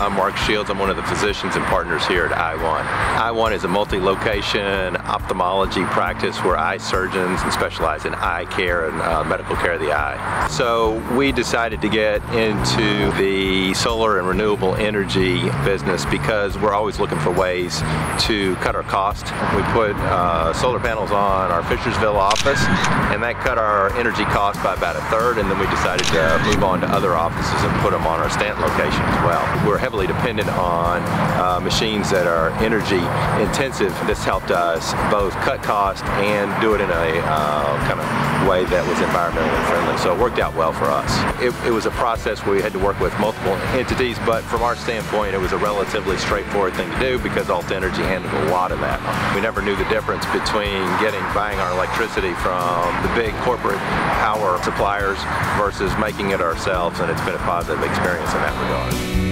I'm Mark Shields. I'm one of the physicians and partners here at I1. I1 is a multi-location ophthalmology practice where eye surgeons specialize in eye care and medical care of the eye. So we decided to get into the solar and renewable energy business because we're always looking for ways to cut our cost. We put solar panels on our Fishersville office, and that cut our energy cost by about 1/3, and then we decided to move on to other offices and put them on our Stanton location as well. We're heavily dependent on machines that are energy intensive. This helped us both cut cost and do it in a kind of way that was environmentally friendly. So it worked out well for us. It was a process where we had to work with multiple entities, but from our standpoint it was a relatively straightforward thing to do because Altenergy handled a lot of that. We never knew the difference between buying our electricity from the big corporate power suppliers versus making it ourselves, and it's been a positive experience in that regard.